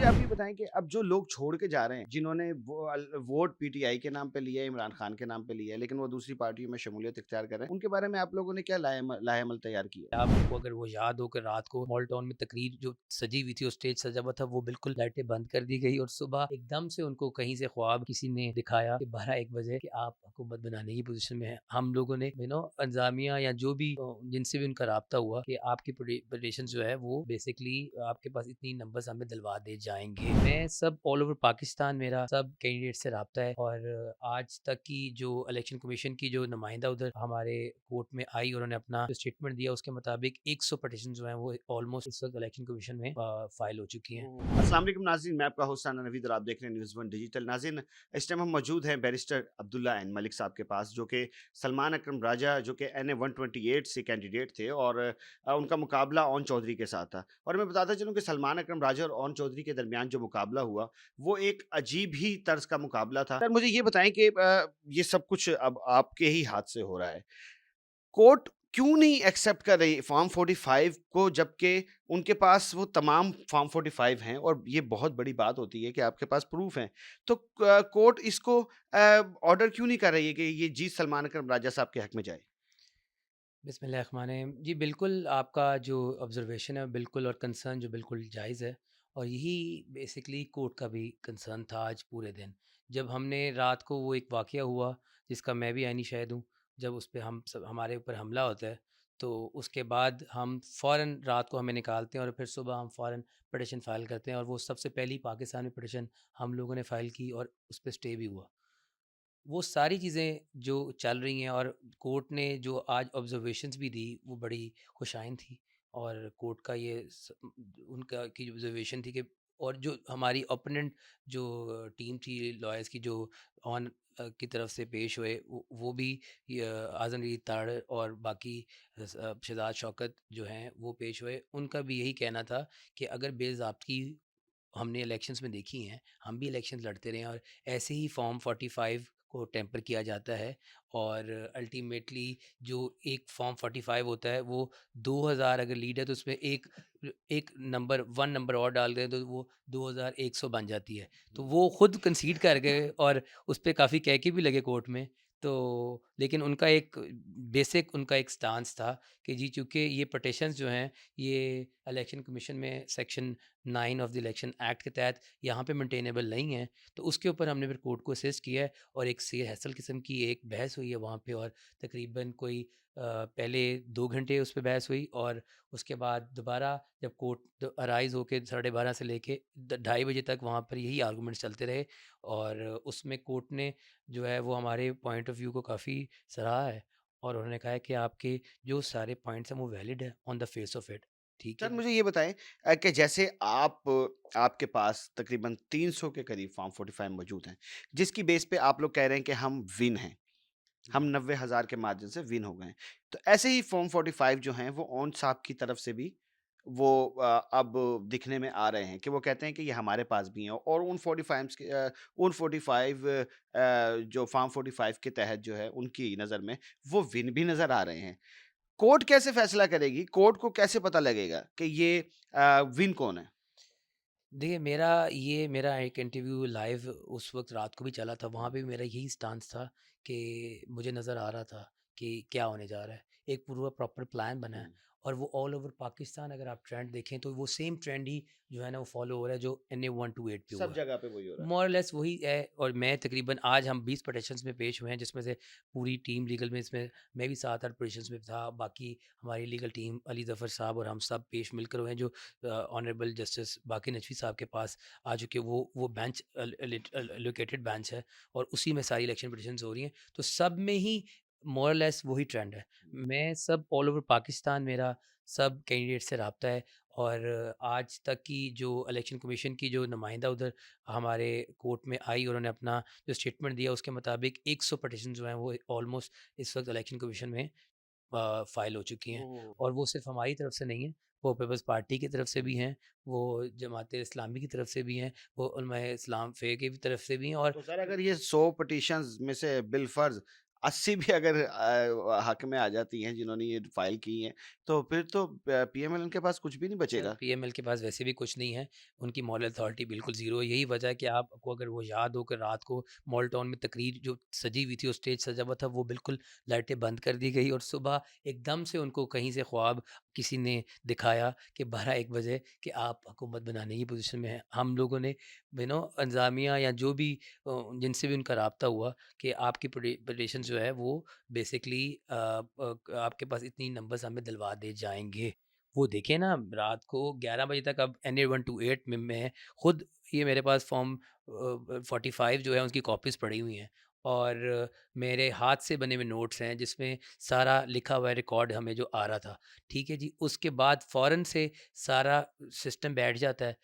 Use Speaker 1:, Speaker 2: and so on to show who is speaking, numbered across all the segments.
Speaker 1: आप ये बताएँ कि अब जो लोग छोड़ के जा रहे हैं, जिन्होंने वोट पीटीआई के नाम पे लिया है, इमरान खान के नाम पे लिया है, लेकिन वो दूसरी पार्टियों में शमूलियत इख्तियार कर रहे हैं, उनके बारे में आप लोगों ने क्या लाएमल तैयार किया है?
Speaker 2: आपको अगर वो याद हो कि रात को मॉल टाउन में तकरीर जो सजी हुई थी और स्टेज सजा हुआ था, वो बिल्कुल लाइटें बंद कर दी गई और सुबह एकदम से उनको कहीं से ख्वाब किसी ने दिखाया कि 12-1 बजे कि आप हुकूमत बनाने की पोजीशन में हैं। हम लोगों ने इंतजामिया या जो भी जिनसे भी उनका राब्ता हुआ कि आपकी पटिशन जो है वो बेसिकली आपके पास इतनी नंबर्स हमें दिलवा दे जाएंगे। मैं सब ऑल ओवर पाकिस्तान मेरा सब कैंडिडेट से राब्ता है और आज तक की जो इलेक्शन कमीशन की जो नुमाइंदा उधर हमारे कोर्ट में आई और उन्होंने अपना जो स्टेटमेंट दिया उसके मुताबिक 100 पटिशन जो हैं वो ऑलमोस्ट इस वक्त इलेक्शन कमीशन में फाइल हो चुकी हैं।
Speaker 1: अस्सलाम वालेकुम नाज़रीन, मैं आपका होस्ट साना नवीद और आप देख रहे हैं न्यूज़ वन डिजिटल। नाज़रीन, इस टाइम हम मौजूद हैं बैरिस्टर अब्दुल्ला एन मलिक साहब के पास, जो कि सलमान अकरम राजा जो कि एनए 128 से कैंडिडेट थे और उनका मुकाबला ओन चौधरी के साथ था। और मैं बताता चलूँ कि सलमान अकरम राजा और ओन चौधरी के दरमियान जो मुकाबला हुआ, वो एक अजीब ही तर्ज का मुकाबला था। सर मुझे ये बताएँ कि ये सब कुछ अब आपके ही हाथ से हो रहा है। कोर्ट क्यों नहीं एक्सेप्ट कर रही फॉर्म 45 को, जबकि उनके पास वो तमाम फॉर्म 45 हैं और ये बहुत बड़ी बात होती है कि आपके पास प्रूफ हैं। तो कोर्ट इसको ऑर्डर क्यों नहीं कर रही है कि ये जीत सलमान अकरम राजा साहब के हक में जाए?
Speaker 2: बिस्मिल्लाहिर्रहमानिर्रहीम। जी बिल्कुल, आपका जो ऑब्ज़र्वेशन है बिल्कुल और कंसर्न जो बिल्कुल जायज़ है और यही बेसिकली कोर्ट का भी कंसर्न था आज पूरे दिन। जब हमने रात को वो एक वाक़या हुआ जिसका मैं भी ऐनी शाहिद हूँ, जब उस पे हम सब हमारे ऊपर हमला होता है, तो उसके बाद हम फ़ौरन रात को हमें निकालते हैं और फिर सुबह हम फ़ौरन पिटीशन फ़ाइल करते हैं और वो सबसे पहली पाकिस्तान में पिटीशन हम लोगों ने फ़ाइल की और उस पे स्टे भी हुआ। वो सारी चीज़ें जो चल रही हैं और कोर्ट ने जो आज ऑब्जर्वेशंस भी दी वो बड़ी खुशाइन थी और कोर्ट का उनका की जो ऑब्जर्वेशन थी कि और जो हमारी ओपोनेंट जो टीम थी लॉयर्स की जो ऑन की तरफ से पेश हुए वो भी आज़म रईद ताड़ और बाकी शहजाद शौकत जो हैं वो पेश हुए, उनका भी यही कहना था कि अगर बेज़ाब्तगी हमने इलेक्शंस में देखी हैं, हम भी इलेक्शंस लड़ते रहे हैं और ऐसे ही फॉर्म 45 को टेम्पर किया जाता है और अल्टीमेटली जो एक फॉर्म 45 होता है वो 2000 अगर लीड है तो उसमें एक एक नंबर 1 नंबर और डाल दें तो वो 2100 बन जाती है। तो वो खुद कंसीड कर गए और उस पे काफ़ी कह के भी लगे कोर्ट में। तो लेकिन उनका एक बेसिक उनका एक स्टांस था कि जी चूँकि ये पिटीशंस जो हैं ये इलेक्शन कमीशन में section 9 of the election act के तहत यहाँ पे मेंटेनेबल नहीं है, तो उसके ऊपर हमने फिर कोर्ट को असिस्ट किया है और एक से हैसल किस्म की एक बहस हुई है वहाँ पे और तकरीबन कोई पहले 2 घंटे उस पे बहस हुई और उसके बाद दोबारा जब कोर्ट अराइज़ होके 12:30 से लेके ढाई बजे तक वहाँ पर यही आर्गूमेंट्स चलते रहे और उसमें कोर्ट ने जो है वो हमारे पॉइंट ऑफ व्यू को काफ़ी सराहा है और उन्होंने कहा है कि आपके जो सारे पॉइंट्स हैं वो वैलिड है on the face of it. ठीक है
Speaker 1: सर
Speaker 2: जी।
Speaker 1: मुझे ये बताएँ कि जैसे आपके पास तकरीबन 300 के करीब फॉर्म 45 मौजूद हैं, जिसकी बेस पे आप लोग कह रहे हैं कि हम विन हैं। हम 90,000 के मार्जिन से विन हो गए हैं। तो ऐसे ही फ़ॉर्म 45 जो हैं वो ओन साहब की तरफ से भी वो अब दिखने में आ रहे हैं कि वो कहते हैं कि ये हमारे पास भी हैं और उन 45 जो फ़ॉर्म 45 के तहत जो है उनकी नज़र में वो विन भी नज़र आ रहे हैं। कोर्ट कैसे फ़ैसला करेगी? कोर्ट को कैसे पता लगेगा कि ये विन कौन है?
Speaker 2: देखिए मेरा एक इंटरव्यू लाइव उस वक़्त रात को भी चला था, वहाँ पे भी मेरा यही स्टांस था कि मुझे नज़र आ रहा था कि क्या होने जा रहा है। एक पूरा प्रॉपर प्लान बना है
Speaker 1: हुँ।
Speaker 2: और वो ऑल ओवर पाकिस्तान अगर आप ट्रेंड देखें तो वो सेम ट्रेंड ही जो है ना वो फ़ॉलो हो रहा है जो एनए 128 पे
Speaker 1: सब
Speaker 2: हुआ है।
Speaker 1: जगह पे वही हो रहा है।
Speaker 2: मोर और लेस वही है और मैं तकरीबन आज हम 20 पिटीशंस में पेश हुए हैं जिसमें से पूरी टीम लीगल में इसमें मैं भी 7-8 पिटीशंस में था। बाकी हमारी लीगल टीम अली ज़फ़र साहब और हम सब पेश मिलकर हुए हैं जो ऑनरेबल जस्टिस बाकी नकवी साहब के पास आ चुके वो बेंच एलोकेटेड बेंच है और उसी में सारी इलेक्शन पिटीशंस हो रही हैं। तो सब में ही मोर और लेस वही ट्रेंड है। मैं सब ऑल ओवर पाकिस्तान मेरा सब कैंडिडेट से राब्ता है और आज तक की जो इलेक्शन कमीशन की जो नुमाइंदा उधर हमारे कोर्ट में आई और उन्होंने अपना जो स्टेटमेंट दिया उसके मुताबिक 100 पटिशन जो हैं वो ऑलमोस्ट इस वक्त इलेक्शन कमीशन में फ़ाइल हो चुकी हैं
Speaker 1: ओह!
Speaker 2: और वो सिर्फ हमारी तरफ से नहीं है, वो पीपल्स पार्टी की तरफ से भी हैं, वो जमात इस्लामी की तरफ से भी हैं, वो उलमाए इस्लाम फ़े की भी तरफ से भी हैं और
Speaker 1: तो सर अगर ये 100 पिटीशंस में से बिलफ़र्ज़ 80 भी अगर हक में आ जाती हैं जिन्होंने ये फाइल की हैं, तो फिर तो पीएमएल के पास कुछ भी नहीं
Speaker 2: सर
Speaker 1: बचेगा।
Speaker 2: पीएमएल के पास वैसे भी कुछ नहीं है, उनकी मॉरल अथॉरिटी बिल्कुल ज़ीरो है। यही वजह है कि आपको अगर वो याद हो कि रात को मॉल टाउन में तकरीर जो सजी हुई थी और स्टेज सजा हुआ था, वो बिल्कुल लाइटें बंद कर दी गई और सुबह एकदम से उनको कहीं से ख्वाब किसी ने दिखाया कि 12-1 बजे कि आप हुकूमत बनाने की पोज़ीशन में हैं। हम लोगों ने इंतज़ामिया या जो भी जिनसे भी उनका राब्ता हुआ कि आपकी पिटीशन जो है वो बेसिकली आपके पास इतनी नंबर्स हमें दिलवा दे जाएँगे। वो देखिए ना रात को 11 बजे तक अब एनए 128 में मैं खुद ये मेरे पास फॉर्म 45 जो है उसकी कॉपीज़ पड़ी हुई हैं और मेरे हाथ से बने हुए नोट्स हैं जिसमें सारा लिखा हुआ है रिकॉर्ड हमें जो आ रहा था। ठीक है जी, उसके बाद फ़ौरन से सारा सिस्टम बैठ जाता है।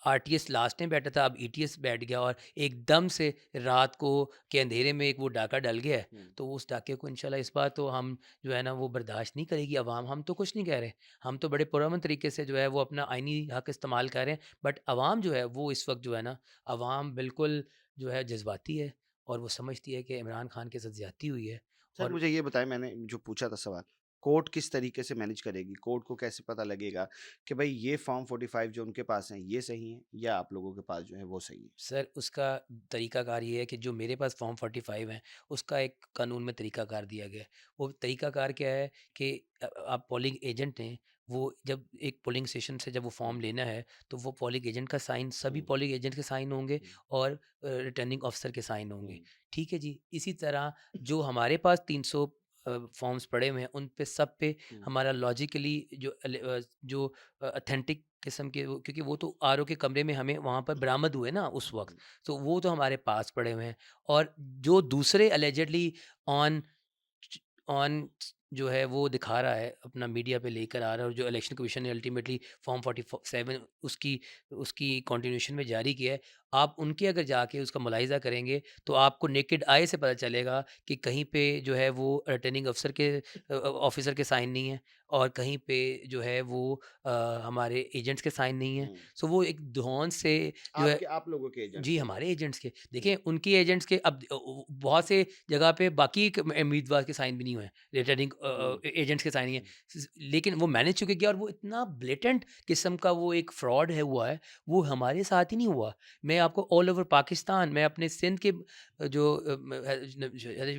Speaker 2: आरटीएस लास्ट टाइम बैठा था, अब ईटीएस बैठ गया और एकदम से रात को के अंधेरे में एक वो डाका डल गया है।
Speaker 1: हुँ।
Speaker 2: तो उस डाके को इंशाल्लाह इस बार तो हम जो है ना वो बर्दाश्त नहीं करेगी अवाम। हम तो कुछ नहीं कह रहे, हम तो बड़े पुरअमन तरीके से जो है वो अपना आईनी हक इस्तेमाल कर रहे हैं। बट अवाम जो है वो इस वक्त जो है ना, अवाम बिल्कुल जो है जज्बाती है और वो समझती है कि इमरान खान के साथ ज्यादती हुई है।
Speaker 1: सर
Speaker 2: और
Speaker 1: मुझे ये बताएँ, मैंने जो पूछा था सवाल, कोर्ट किस तरीके से मैनेज करेगी? कोर्ट को कैसे पता लगेगा कि भई ये फॉर्म 45 जो उनके पास हैं ये सही हैं या आप लोगों के पास जो है वो सही है?
Speaker 2: सर उसका तरीकाकार ये है कि जो मेरे पास फॉर्म 45 है उसका एक कानून में तरीकाकार दिया गया है। वो तरीकाकार क्या है कि आप पोलिंग एजेंट हैं, वो जब एक पोलिंग स्टेशन से जब वो
Speaker 1: हुँ,
Speaker 2: फॉर्म लेना है तो वो पोलिंग एजेंट का साइन, सभी
Speaker 1: हुँ,
Speaker 2: पोलिंग एजेंट के साइन होंगे
Speaker 1: हुँ,
Speaker 2: और रिटर्निंग ऑफिसर के साइन होंगे।
Speaker 1: हुँ,
Speaker 2: ठीक है जी, इसी तरह जो हमारे पास 300 फॉर्म्स पड़े हुए हैं उन पे सब पे
Speaker 1: हुँ,
Speaker 2: हमारा लॉजिकली जो ऑथेंटिक किस्म के क्योंकि वो तो आरओ के कमरे में हमें वहाँ पर बरामद हुए ना उस वक़्त,
Speaker 1: हुँ,
Speaker 2: तो वो तो हमारे पास पड़े हुए हैं। और जो दूसरे अलिजेडली ऑन ऑन जो है वो दिखा रहा है, अपना मीडिया पे लेकर आ रहा है और जो इलेक्शन कमीशन ने अल्टीमेटली फॉर्म 47 उसकी उसकी कंटिन्यूएशन में जारी किया है। आप उनके अगर जाके उसका मुलाहिज़ा करेंगे तो आपको नेकेड आई से पता चलेगा कि कहीं पे जो है वो रिटर्निंग अफ़सर के ऑफ़िसर के साइन नहीं है और कहीं पे जो है वो हमारे एजेंट्स के साइन नहीं है।
Speaker 1: हुँ।
Speaker 2: सो वो एक धौंस से जो है।
Speaker 1: आप लोगों के एजेंट्स
Speaker 2: जी,
Speaker 1: के जो
Speaker 2: हमारे एजेंट्स के।
Speaker 1: हुँ,
Speaker 2: देखिए, उनके एजेंट्स के अब बहुत से जगह पे बाकी क उम्मीदवार के साइन भी नहीं हुए हैं। रिटर्निंग
Speaker 1: हुँ,
Speaker 2: एजेंट्स के साइन नहीं है।
Speaker 1: हुँ,
Speaker 2: लेकिन वो मैनेज चुके किया और वो इतना ब्लेटेंट किस्म का वो एक फ्रॉड है हुआ है, वो हमारे साथ ही नहीं हुआ। मैं आपको ऑल ओवर पाकिस्तान, मैं अपने सिंध के जो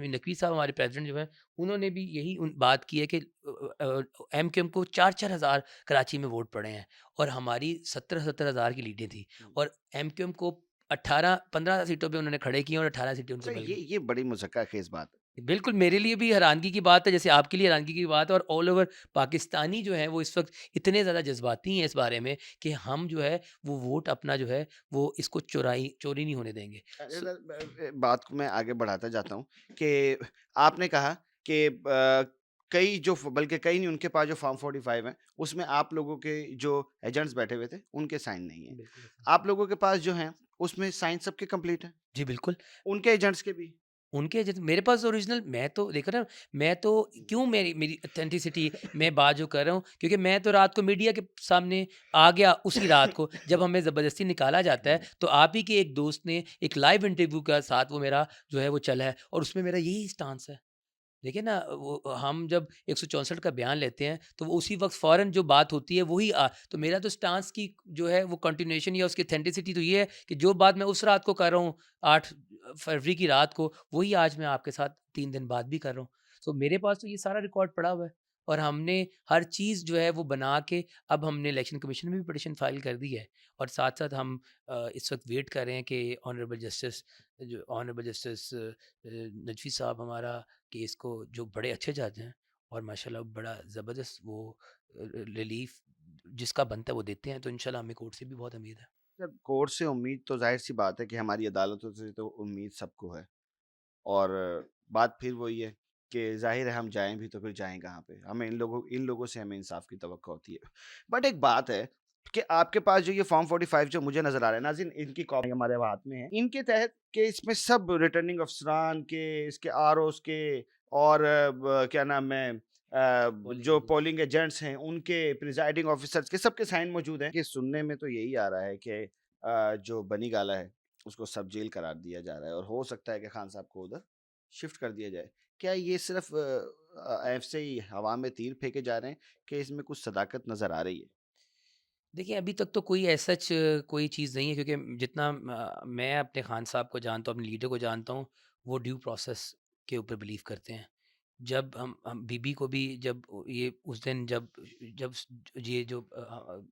Speaker 2: नकवी साहब हमारे प्रेज़िडेंट जो हैं, उन्होंने भी यही बात की है कि एमक्यूएम को 4-4 हज़ार कराची में वोट पड़े हैं और हमारी 17-17 हज़ार की लीडें थी
Speaker 1: हुँ।
Speaker 2: और एमक्यूएम को 18-15 सीटों पे उन्होंने खड़े किए और 18 सीटें उनको
Speaker 1: सर
Speaker 2: मिल गई।
Speaker 1: ये बड़ी मुज़क्क़ाख़ेज़ बात है।
Speaker 2: बिल्कुल मेरे लिए भी हैरानगी की बात है, जैसे आपके लिए हैरानगी की बात है और ऑल ओवर पाकिस्तानी जो हैं वो इस वक़्त इतने ज़्यादा जज़्बाती हैं इस बारे में कि हम जो है वो वोट अपना जो है वो इसको चोरी नहीं होने देंगे। सो
Speaker 1: बात को मैं आगे बढ़ाता जाता हूँ कि आपने कहा कि कई जो बल्कि कई नहीं, उनके पास जो फॉर्म 45 है उसमें आप लोगों के जो एजेंट्स बैठे हुए थे उनके साइन नहीं है।
Speaker 2: बिल्कुल ऐसा।
Speaker 1: आप लोगों के पास जो हैं उसमें साइन सबके कंप्लीट हैं,
Speaker 2: जी, बिल्कुल।
Speaker 1: उनके एजेंट्स के भी।
Speaker 2: उनके जैसे मेरे पास ओरिजिनल मैं तो देखो ना, मैं तो क्यों मेरी मेरी ऑथेंटिसिटी मैं बात जो कर रहा हूँ क्योंकि मैं तो रात को मीडिया के सामने आ गया उसी रात को जब हमें ज़बरदस्ती निकाला जाता है तो आप ही के एक दोस्त ने एक लाइव इंटरव्यू के साथ वो मेरा जो है वो चला है और उसमें मेरा यही स्टांस है। देखिए ना वो हम जब 164 का बयान लेते हैं तो वो उसी वक़्त फ़ौरन जो बात होती है वही तो मेरा तो स्टांस की जो है वो कंटिन्यूएशन या उसकी ऑथेंटिसिटी तो ये है कि जो बात मैं उस रात को कर रहा हूँ 8 फरवरी की रात को वही आज मैं आपके साथ 3 दिन बाद भी कर रहा हूँ। सो मेरे पास तो ये सारा रिकॉर्ड पड़ा हुआ है और हमने हर चीज़ जो है वो बना के अब हमने इलेक्शन कमीशन में भी पिटीशन फ़ाइल कर दी है और साथ-साथ हम इस वक़्त वेट कर रहे हैं कि ऑनरेबल जस्टिस नजफ़ी साहब हमारा केस को जो बड़े अच्छे जज हैं और माशाल्लाह बड़ा ज़बरदस्त वो रिलीफ जिसका बनता है वो देते हैं तो इंशाल्लाह हमें कोर्ट से भी बहुत उम्मीद है।
Speaker 1: सर कोर्ट से उम्मीद तो ज़ाहिर-सी बात है कि हमारी अदालतों से तो उम्मीद सबको है। और बात फिर वही है कि ज़ाहिर है हम जाएँ भी तो फिर जाएँ कहाँ पे? हमें इन लोगों से हमें इंसाफ़ की तवक्को होती है। बट एक बात है कि आपके पास जो ये फॉर्म 45 जो मुझे नज़र आ रहा है नाज़रीन, इनकी कॉपी हमारे हाथ में है। इनके तहत के इसमें सब रिटर्निंग अफ़सरान के, इसके आरओज़ के और ब क्या नाम है
Speaker 2: पोलिंग
Speaker 1: जो
Speaker 2: एजेंट्स।
Speaker 1: पोलिंग एजेंट्स हैं उनके, प्रिज़ाइडिंग ऑफ़िसर्स के, सबके साइन मौजूद हैं। कि सुनने में तो यही आ रहा है कि जो बनी गाला है उसको सब जेल करार दिया जा रहा है और हो सकता है कि खान साहब को उधर शिफ्ट कर दिया जाए। क्या ये सिर्फ़ ऐसे ही हवा में तीर फेंके जा रहे हैं कि इसमें कुछ सदाकत नज़र आ रही है?
Speaker 2: देखिए, अभी तक तो कोई एज़ सच कोई चीज़ नहीं है, क्योंकि जितना मैं अपने खान साहब को जानता हूँ, अपने लीडर को जानता हूँ, वो ड्यू प्रोसेस के ऊपर बिलीव करते हैं। जब हम बीबी को भी जब ये उस दिन जब जब स ये जो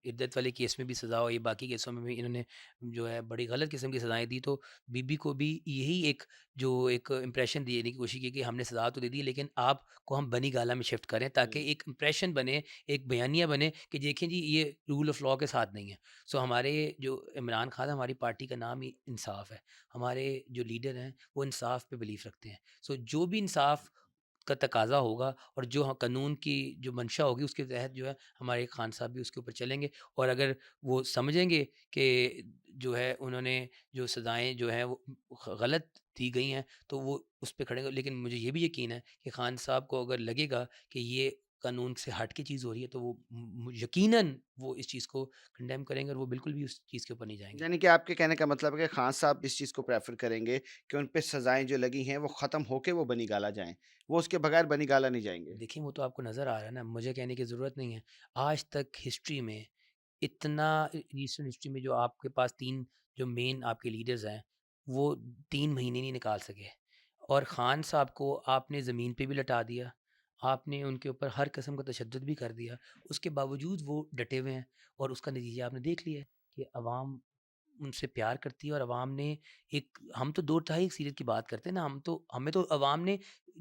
Speaker 2: इद्दत वाले केस में भी सज़ा हुई, बाकी केसों में भी इन्होंने जो है बड़ी गलत किस्म की सज़ाएँ दी, तो बीबी को भी यही एक जो एक इम्प्रेशन देने की कोशिश की कि हमने सज़ा तो दे दी, लेकिन आपको हम बनी-गाला में शिफ्ट करें, ताकि
Speaker 1: हुँ।
Speaker 2: एक इम्प्रेशन बने, एक बयानिया बने कि देखें जी, ये रूल ऑफ़ लॉ के साथ नहीं है। सो हमारे जो इमरान खान है, हमारी पार्टी का नाम ही इंसाफ है। हमारे जो लीडर हैं, वो इंसाफ पे बिलीव रखते हैं। सो जो भी इंसाफ का तकाज़ा होगा और जो कानून की जो मंशा होगी, उसके तहत जो है हमारे खान साहब भी उसके ऊपर चलेंगे। और अगर वो समझेंगे कि जो है उन्होंने जो सज़ाएँ जो हैं वो गलत दी गई हैं, तो वो उस पे खड़े होंगे। लेकिन मुझे ये भी यकीन है कि खान साहब को अगर लगेगा कि ये कानून से हट के चीज़ हो रही है, तो वो यकीनन वो इस चीज़ को कंडेम करेंगे और वो बिल्कुल भी उस चीज़ के ऊपर नहीं जाएँगे।
Speaker 1: यानी कि आपके कहने का मतलब है कि खान साहब इस चीज़ को प्रेफ़र करेंगे कि उन पे सज़ाएँ जो लगी हैं वो ख़त्म होके वो बनी-गाला जाएँ। वो उसके बगैर बनी-गाला नहीं जाएँगे।
Speaker 2: देखिए, वो तो आपको नज़र आ रहा है ना, मुझे कहने की ज़रूरत नहीं है। आज तक हिस्ट्री में इतना रिसेंट हिस्ट्री में जो आपके पास 3 जो मेन आपके लीडर्स हैं, वो 3 महीने नहीं निकाल सके। और ख़ान साहब को आपने ज़मीन पे भी लटा दिया, आपने उनके ऊपर हर किस्म का तशद्दुद भी कर दिया, उसके बावजूद वो डटे हुए हैं और उसका नतीजा आपने देख लिया है कि अवाम उनसे प्यार करती है। और अवाम ने एक हम तो 2 ढाई सीरीज़ की बात करते हैं ना, हमें तो अवाम ने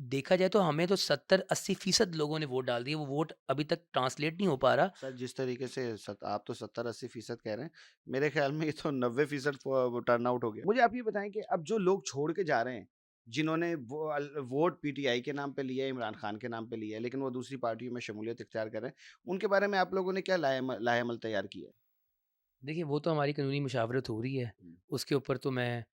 Speaker 2: देखा जाए तो हमें तो 70-80% लोगों ने वोट डाल दिए, वो वोट अभी तक ट्रांसलेट नहीं हो पा रहा।
Speaker 1: सर जिस तरीके से सत आप तो 70-80% कह रहे हैं, मेरे ख़्याल में ये तो 90% फ टर्नआउट हो गया। मुझे आप ये बताएँ कि अब जो लोग छोड़ के जा रहे हैं, जिन्होंने वोट पीटीआई के नाम पे लिया है, इमरान खान के नाम पे लिया है, लेकिन वो दूसरी पार्टियों में शमूलियत इख्तियार कर रहे हैं, उनके बारे में आप लोगों ने क्या लाएमल तैयार किया है?
Speaker 2: देखिए, वो तो हमारी कानूनी मुशावरत हो रही है।
Speaker 1: हुँ।
Speaker 2: उसके ऊपर तो मैं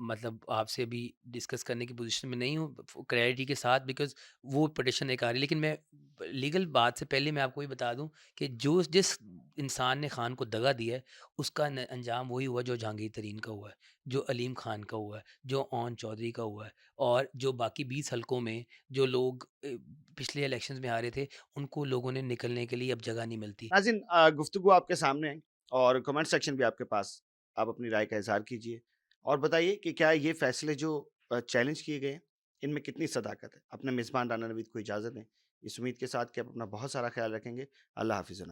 Speaker 2: मतलब आपसे अभी डिस्कस करने की पोज़ीशन में नहीं हूँ फ क्लैरिटी के साथ, बिकॉज़ वो पिटीशन एक आ रही है। लेकिन मैं लीगल बात से पहले मैं आपको ये बता दूँ कि जो जिस इंसान ने खान को दगा दिया है, उसका न अंजाम वही हुआ जो जहांगीर तरीन का हुआ है, जो अलीम खान का हुआ है, जो ओन चौधरी का हुआ है, और जो बाकी 20 हलकों में जो लोग पिछले इलेक्शंस में हारे थे, उनको लोगों ने निकलने के लिए अब जगह नहीं मिलती।
Speaker 1: नाज़रीन गुफ्तगू आपके सामने है और कमेंट सेक्शन भी आपके पास। आप अपनी राय का इज़हार कीजिए और बताइए कि क्या ये फ़ैसले जो चैलेंज किए गए हैं, इनमें कितनी सदाकत है? अपने मेज़बान राना नवीद को इजाज़त दें। इस उम्मीद के साथ कि आप अपना बहुत सारा ख़्याल रखेंगे। अल्लाह हाफ़िज़।